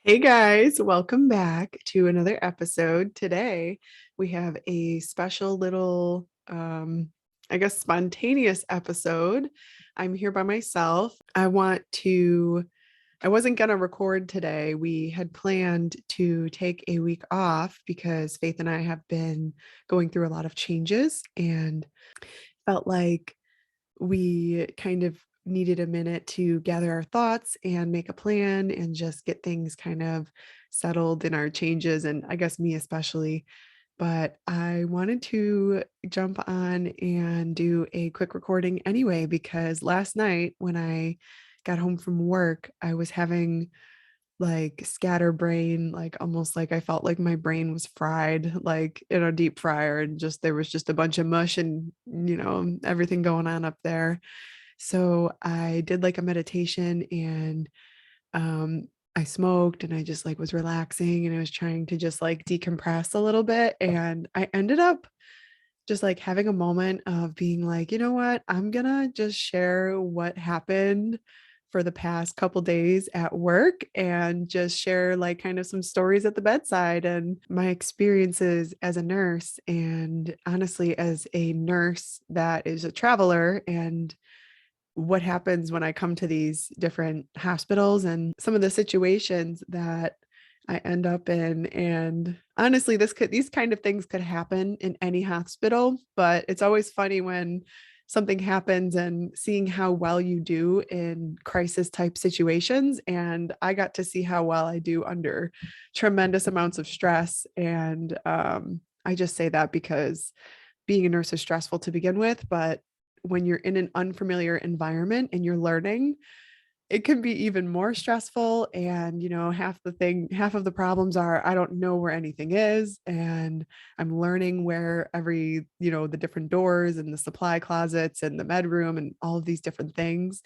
Hey guys, welcome back to another episode. Today we have a special little, I guess, spontaneous episode. I'm here by myself. I wasn't going to record today. We had planned to take a week off because Faith and I have been going through a lot of changes and felt like we kind of needed a minute to gather our thoughts and make a plan and just get things kind of settled in our changes. And I guess me especially. But I wanted to jump on and do a quick recording anyway, because last night when I got home from work, I was having like scatterbrain, like almost like I felt like my brain was fried, like in a deep fryer, and just there was just a bunch of mush and everything going on up there. So I did like a meditation and um I smoked and I just like was relaxing and I was trying to just like decompress a little bit, and I ended up just like having a moment of being like, you know what, I'm gonna just share what happened for the past couple days at work and just share like kind of some stories at the bedside and my experiences as a nurse, and honestly as a nurse that is a traveler, and what happens when I come to these different hospitals and some of the situations that I end up in. And honestly, these kind of things could happen in any hospital, but it's always funny when something happens and seeing how well you do in crisis type situations. And I got to see how well I do under tremendous amounts of stress. And I just say that because being a nurse is stressful to begin with, but when you're in an unfamiliar environment and you're learning, it can be even more stressful. And, half of the problems are I don't know where anything is. And I'm learning where the different doors and the supply closets and the med room and all of these different things,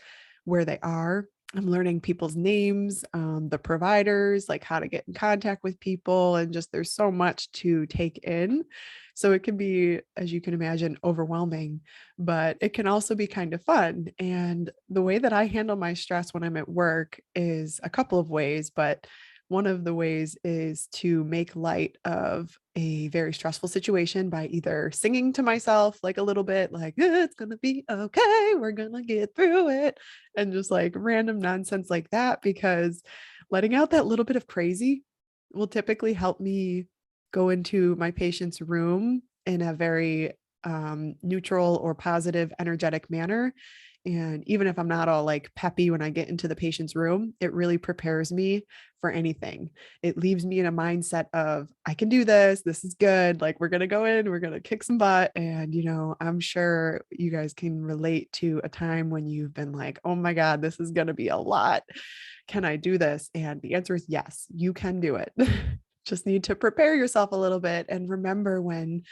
where they are. I'm learning people's names, the providers, like how to get in contact with people. And just there's so much to take in. So it can be, as you can imagine, overwhelming, but it can also be kind of fun. And the way that I handle my stress when I'm at work is a couple of ways, but one of the ways is to make light of a very stressful situation by either singing to myself like a little bit, like it's going to be okay, we're going to get through it, and just like random nonsense like that, because letting out that little bit of crazy will typically help me go into my patient's room in a very neutral or positive, energetic manner. And even if I'm not all like peppy when I get into the patient's room, it really prepares me for anything. It leaves me in a mindset of, I can do this. This is good. Like, we're going to go in, we're going to kick some butt. And, I'm sure you guys can relate to a time when you've been like, oh my God, this is going to be a lot. Can I do this? And the answer is yes, you can do it. Just need to prepare yourself a little bit and remember when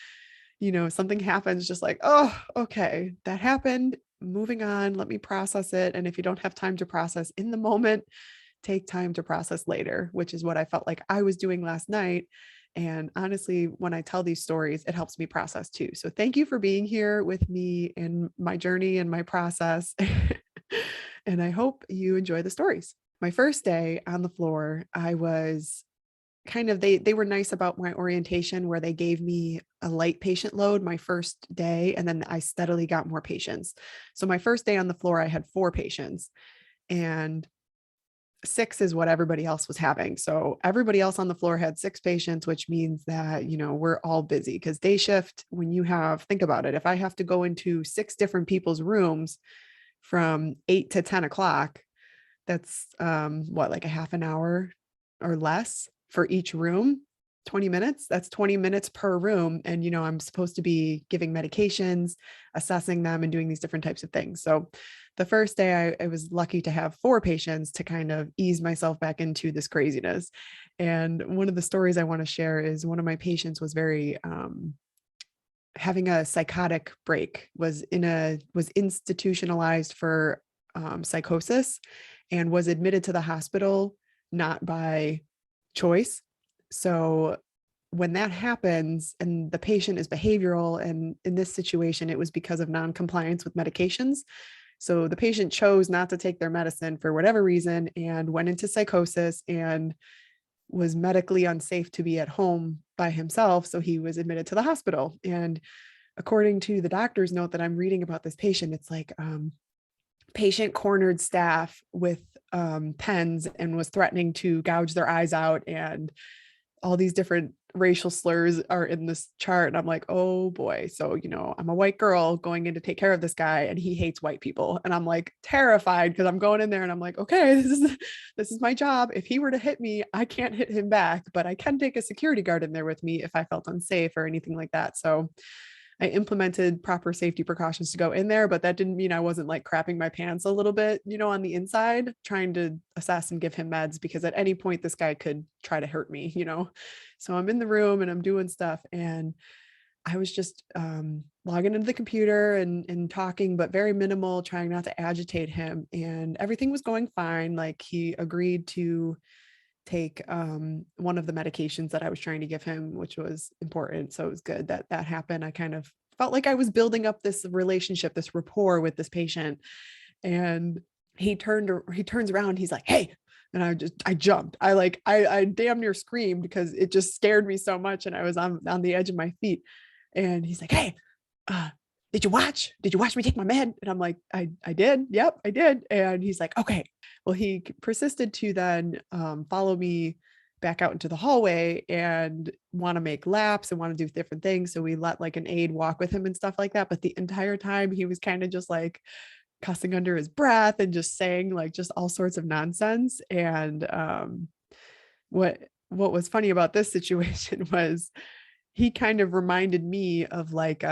something happens, just like, oh, okay, that happened, moving on, let me process it. And if you don't have time to process in the moment, take time to process later, which is what I felt like I was doing last night. And honestly, when I tell these stories, it helps me process too. So thank you for being here with me in my journey and my process. And I hope you enjoy the stories. My first day on the floor, I was kind of, they were nice about my orientation, where they gave me a light patient load my first day, and then I steadily got more patients. So my first day on the floor, I had 4 patients, and 6 is what everybody else was having. So everybody else on the floor had 6 patients, which means that, we're all busy, because day shift, when you have, think about it, if I have to go into 6 different people's rooms from 8 to 10 o'clock, that's what, like a half an hour or less for each room. 20 minutes, that's 20 minutes per room. And I'm supposed to be giving medications, assessing them, and doing these different types of things. So the first day, I was lucky to have 4 patients to kind of ease myself back into this craziness. And one of the stories I want to share is one of my patients was very having a psychotic break, was institutionalized for psychosis, and was admitted to the hospital not by choice. So when that happens and the patient is behavioral, and in this situation, it was because of non-compliance with medications. So the patient chose not to take their medicine for whatever reason and went into psychosis. And was medically unsafe to be at home by himself. So he was admitted to the hospital. And according to the doctor's note that I'm reading about this patient, it's like patient cornered staff with pens and was threatening to gouge their eyes out, and all these different racial slurs are in this chart. And I'm like, oh boy. So, I'm a white girl going in to take care of this guy and he hates white people. And I'm like terrified because I'm going in there and I'm like, okay, this is my job. If he were to hit me, I can't hit him back, but I can take a security guard in there with me if I felt unsafe or anything like that. So I implemented proper safety precautions to go in there, but that didn't mean I wasn't like crapping my pants a little bit, on the inside, trying to assess and give him meds, because at any point this guy could try to hurt me. So I'm in the room and I'm doing stuff, and I was just logging into the computer and talking, but very minimal, trying not to agitate him. And everything was going fine. Like, he agreed to take one of the medications that I was trying to give him, which was important. So it was good that that happened. I kind of felt like I was building up this relationship, this rapport with this patient. And he turns around, he's like, hey. And I jumped. I damn near screamed because it just scared me so much. And I was on the edge of my feet. And he's like, hey, did you watch me take my med? And I'm like, I did. Yep, I did. And he's like, okay. Well, he persisted to then follow me back out into the hallway and want to make laps and want to do different things. So we let like an aide walk with him and stuff like that. But the entire time he was kind of just like cussing under his breath and just saying like just all sorts of nonsense. And what was funny about this situation was he kind of reminded me of like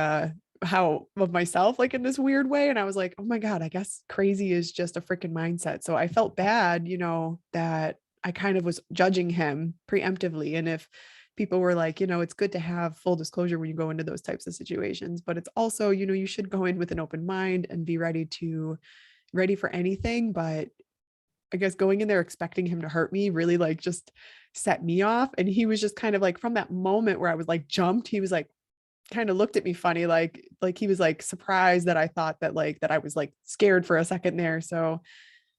how of myself, like in this weird way. And I was like, oh my God, I guess crazy is just a freaking mindset. So I felt bad, that I kind of was judging him preemptively. And if people were like, it's good to have full disclosure when you go into those types of situations, but it's also, you should go in with an open mind and be ready for anything. But I guess going in there expecting him to hurt me really like just set me off. And he was just kind of like, from that moment where I was like jumped, he was like kind of looked at me funny, like he was like surprised that I thought that I was like scared for a second there. So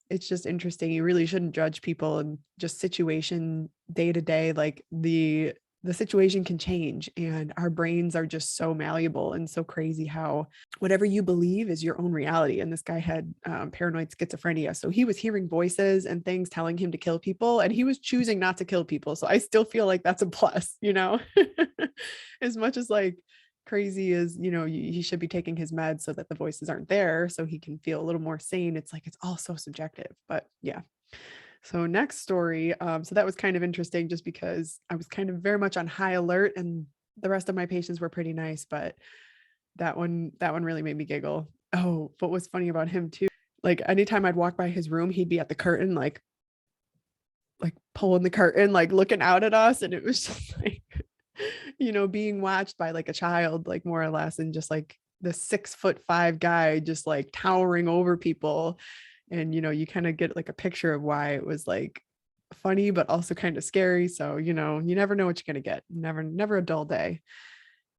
it's just interesting. You really shouldn't judge people and just situation day to day. Like the situation can change, and our brains are just so malleable and so crazy how whatever you believe is your own reality. And this guy had paranoid schizophrenia. So he was hearing voices and things telling him to kill people, and he was choosing not to kill people. So I still feel like that's a plus, as much as like crazy as, he should be taking his meds so that the voices aren't there so he can feel a little more sane. It's like, it's all so subjective, but yeah. So next story. So that was kind of interesting just because I was kind of very much on high alert, and the rest of my patients were pretty nice, but that one really made me giggle. Oh, what was funny about him too, like anytime I'd walk by his room, he'd be at the curtain, like pulling the curtain, like looking out at us. And it was just like, being watched by like a child, like more or less, and just like the 6'5" guy just like towering over people. And, you kind of get like a picture of why it was like funny, but also kind of scary. So, you never know what you're going to get. Never a dull day.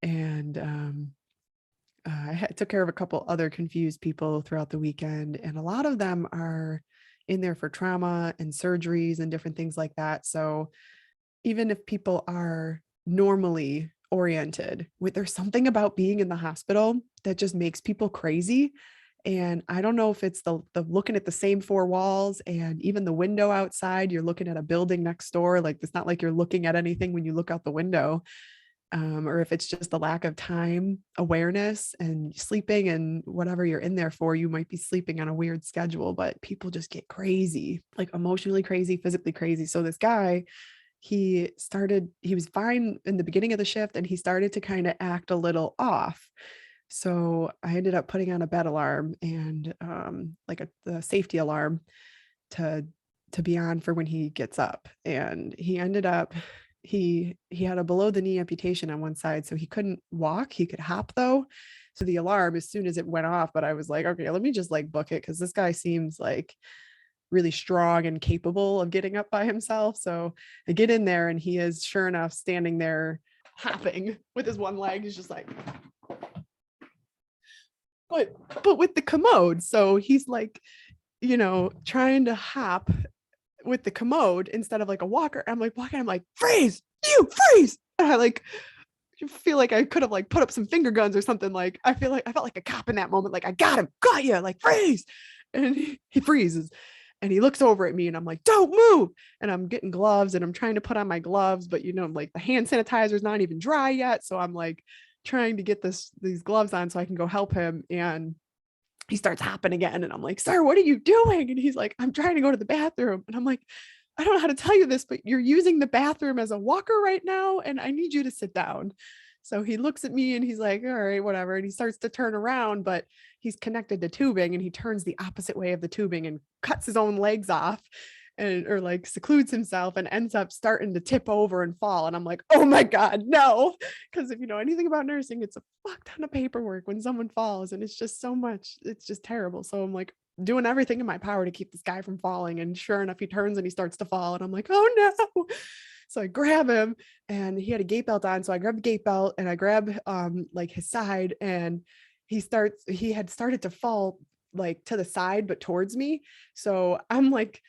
And took care of a couple other confused people throughout the weekend. And a lot of them are in there for trauma and surgeries and different things like that. So even if people are normally oriented, there's something about being in the hospital that just makes people crazy. And I don't know if it's the looking at the same four walls, and even the window outside, you're looking at a building next door. Like, it's not like you're looking at anything when you look out the window. Or if it's just the lack of time awareness and sleeping and whatever you're in there for, you might be sleeping on a weird schedule, but people just get crazy, like emotionally crazy, physically crazy. So this guy, he was fine in the beginning of the shift, and he started to kind of act a little off. So I ended up putting on a bed alarm and like the safety alarm to be on for when he gets up. And he ended up, he had a below the knee amputation on one side, so he couldn't walk. He could hop though. So the alarm, as soon as it went off, but I was like, okay, let me just like book it, because this guy seems like really strong and capable of getting up by himself. So I get in there, and he is sure enough standing there hopping with his one leg. He's just like, but with the commode. So he's like, trying to hop with the commode instead of like a walker. I'm like walking, I'm like, freeze, you freeze. And I like feel like I could have like put up some finger guns or something. Like I felt like a cop in that moment. Like I got him, got you, like freeze. And he freezes and he looks over at me and I'm like, don't move. And I'm getting gloves and I'm trying to put on my gloves, but like the hand sanitizer is not even dry yet. So I'm like trying to get these gloves on so I can go help him. And he starts hopping again. And I'm like, sir, what are you doing? And he's like, I'm trying to go to the bathroom. And I'm like, I don't know how to tell you this, but you're using the bathroom as a walker right now. And I need you to sit down. So he looks at me and he's like, all right, whatever. And he starts to turn around, but he's connected to tubing and he turns the opposite way of the tubing and cuts his own legs off or like secludes himself and ends up starting to tip over and fall. And I'm like, oh my God, no. Because if you know anything about nursing, it's a fuck ton of paperwork when someone falls and it's just so much, it's just terrible. So I'm like doing everything in my power to keep this guy from falling. And sure enough, he turns and he starts to fall. And I'm like, oh no. So I grab him and he had a gate belt on. So I grab the gate belt and I grab like his side and he had started to fall like to the side, but towards me. So I'm like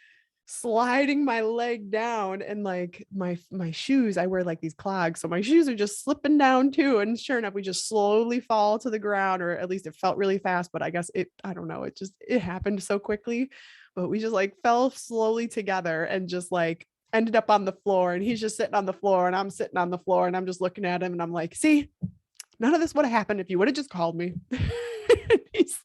sliding my leg down and like my shoes, I wear like these clogs. So my shoes are just slipping down too. And sure enough, we just slowly fall to the ground, or at least it felt really fast, but I guess I don't know. It happened so quickly, but we just like fell slowly together and just like ended up on the floor and he's just sitting on the floor and I'm sitting on the floor and I'm just looking at him and I'm like, see, none of this would have happened if you would have just called me. he's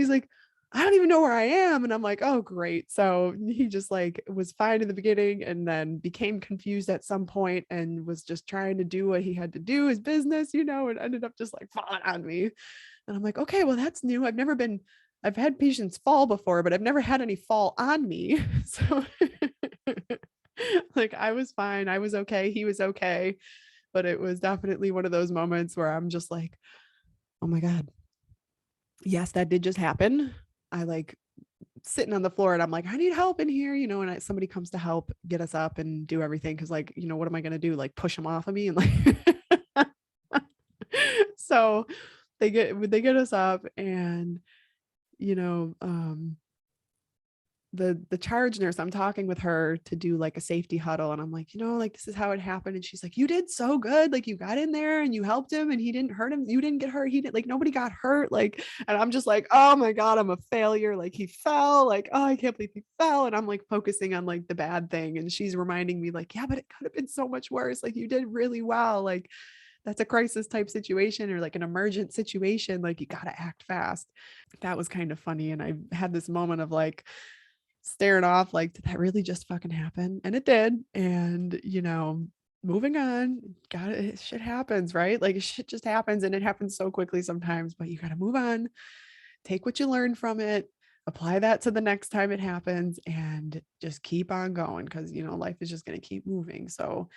like, I don't even know where I am. And I'm like, oh, great. So he just like was fine in the beginning and then became confused at some point and was just trying to do what he had to do, his business, and ended up just like falling on me. And I'm like, okay, well, that's new. I've had patients fall before, but I've never had any fall on me. So like I was fine. I was okay. He was okay. But it was definitely one of those moments where I'm just like, oh my God. Yes, that did just happen. I like sitting on the floor and I'm like, I need help in here, and somebody comes to help get us up and do everything. Cause like, what am I going to do? Like push them off of me and like, so they get us up and, you know, the charge nurse, I'm talking with her to do like a safety huddle. And I'm like, like this is how it happened. And she's like, you did so good. Like you got in there and you helped him and he didn't hurt him. You didn't get hurt. He didn't, like nobody got hurt. Like, and I'm just like, oh my God, I'm a failure. Like he fell, like, oh, I can't believe he fell. And I'm like focusing on like the bad thing. And she's reminding me like, yeah, but it could have been so much worse. Like you did really well. Like that's a crisis type situation or like an emergent situation. Like you got to act fast. That was kind of funny. And I had this moment of like, staring off like, did that really just fucking happen? And it did. And moving on, shit happens, right? Like shit just happens and it happens so quickly sometimes, but you got to move on, take what you learned from it, apply that to the next time it happens and just keep on going because life is just going to keep moving. So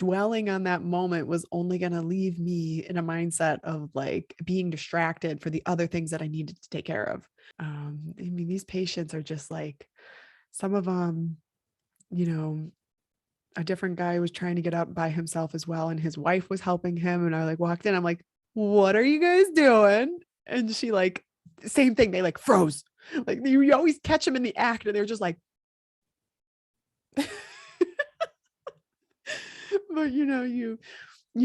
dwelling on that moment was only going to leave me in a mindset of like being distracted for the other things that I needed to take care of. I mean, these patients are just like, some of them, a different guy was trying to get up by himself as well. And his wife was helping him. And I like walked in, I'm like, what are you guys doing? And she like, same thing. They like froze. Like you always catch them in the act and they're just like, but you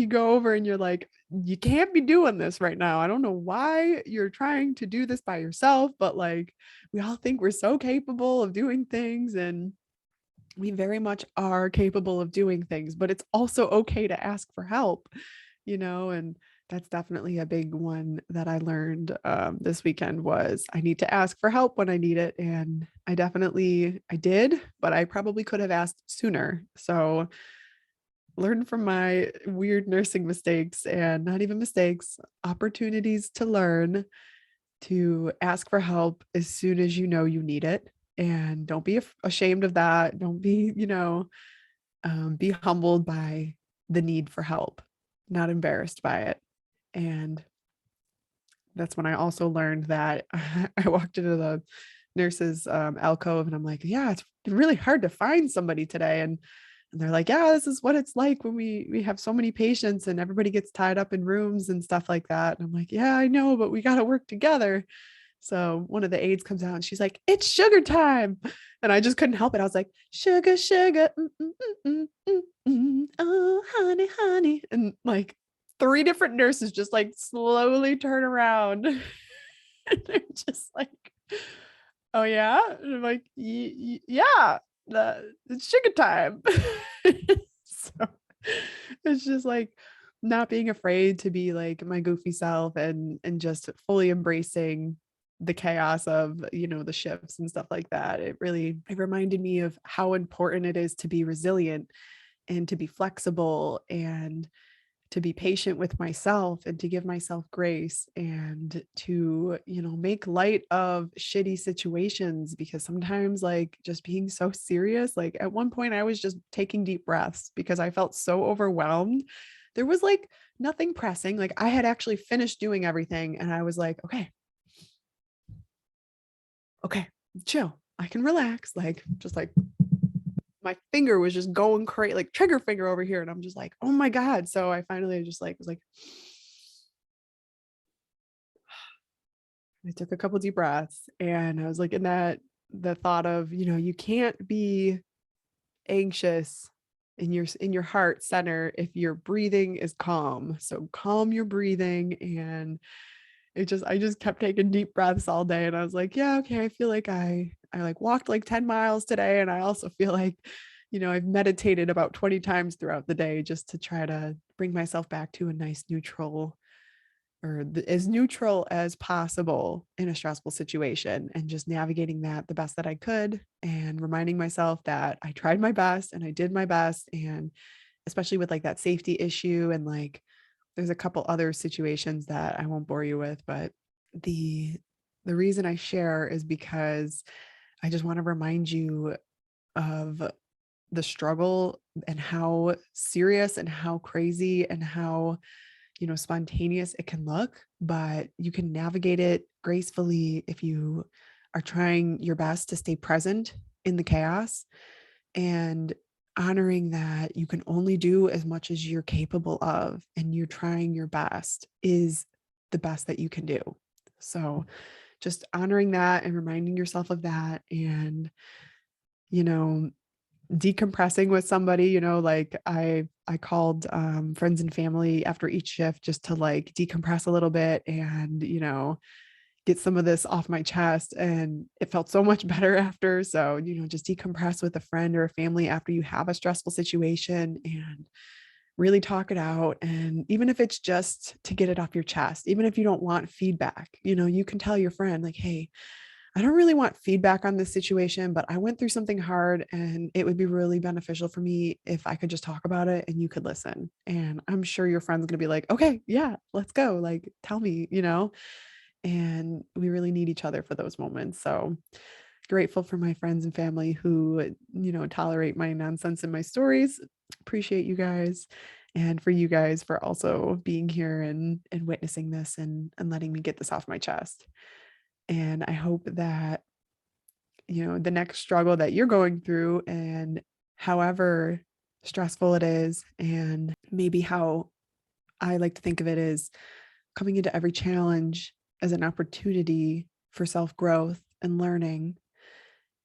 go over and you're like, you can't be doing this right now. I don't know why you're trying to do this by yourself, but like we all think we're so capable of doing things and we very much are capable of doing things, but it's also okay to ask for help, and that's definitely a big one that I learned this weekend was I need to ask for help when I need it. And I did, but I probably could have asked sooner. So learn from my weird nursing mistakes and not even mistakes, opportunities to learn to ask for help as soon as you need it. And don't be ashamed of that. Don't be, be humbled by the need for help, not embarrassed by it. And that's when I also learned that I walked into the nurse's alcove and I'm like, yeah, it's really hard to find somebody today. And they're like, yeah, this is what it's like when we have so many patients and everybody gets tied up in rooms and stuff like that. And I'm like, yeah, I know, but we got to work together. So one of the aides comes out and she's like, "It's sugar time." And I just couldn't help it. I was like, "Sugar, sugar. Oh, honey, honey." And like 3 different nurses just like slowly turn around. And they're just like, "Oh yeah?" And I'm like, Yeah, it's sugar time." So it's just like not being afraid to be like my goofy self and just fully embracing the chaos of, the shifts and stuff like that. It reminded me of how important it is to be resilient and to be flexible and to be patient with myself and to give myself grace and to, make light of shitty situations, because sometimes like just being so serious, like at one point I was just taking deep breaths because I felt so overwhelmed. There was like nothing pressing. Like I had actually finished doing everything and I was like, okay, chill. I can relax. Like just like my finger was just going crazy, like trigger finger over here. And I'm just like, oh my God. So I finally just like was like, I took a couple deep breaths and I was like in the thought of, you can't be anxious in your heart center if your breathing is calm. So calm your breathing. And I just kept taking deep breaths all day. And I was like, yeah, okay. I feel like I like walked like 10 miles today. And I also feel like, I've meditated about 20 times throughout the day just to try to bring myself back to a nice neutral, or as neutral as possible in a stressful situation, and just navigating that the best that I could and reminding myself that I tried my best and I did my best. And especially with like that safety issue, and like there's a couple other situations that I won't bore you with, but the reason I share is because I just want to remind you of the struggle and how serious and how crazy and how, spontaneous it can look, but you can navigate it gracefully if you are trying your best to stay present in the chaos and honoring that you can only do as much as you're capable of, and you're trying your best is the best that you can do. So just honoring that and reminding yourself of that, and, you know, decompressing with somebody, like I called friends and family after each shift just to like decompress a little bit and, get some of this off my chest. And it felt so much better after. So, just decompress with a friend or a family after you have a stressful situation and really talk it out. And even if it's just to get it off your chest, even if you don't want feedback, you can tell your friend, like, hey, I don't really want feedback on this situation, but I went through something hard and it would be really beneficial for me if I could just talk about it and you could listen. And I'm sure your friend's going to be like, okay, yeah, let's go. Like, tell me, and we really need each other for those moments. So grateful for my friends and family who, tolerate my nonsense and my stories. Appreciate you guys. And for you guys for also being here and witnessing this and letting me get this off my chest. And I hope that, the next struggle that you're going through, and however stressful it is, and maybe how I like to think of it, is coming into every challenge as an opportunity for self-growth and learning.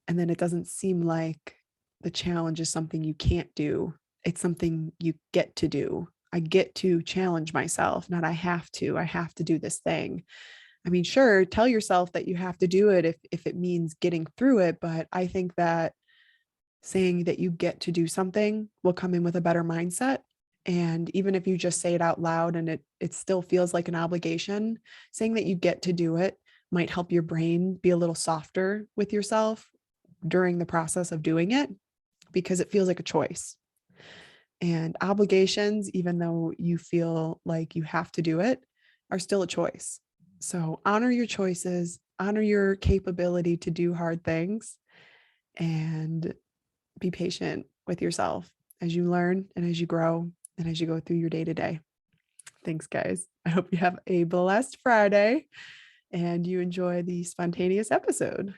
And then it doesn't seem like the challenge is something you can't do. It's something you get to do. I get to challenge myself, not I have to. I have to do this thing. I mean, sure, tell yourself that you have to do it if it means getting through it. But I think that saying that you get to do something will come in with a better mindset. And even if you just say it out loud and it still feels like an obligation, saying that you get to do it might help your brain be a little softer with yourself during the process of doing it, because it feels like a choice. And obligations, even though you feel like you have to do it, are still a choice. So honor your choices, honor your capability to do hard things, and be patient with yourself as you learn and as you grow and as you go through your day to day. Thanks, guys. I hope you have a blessed Friday and you enjoy the spontaneous episode.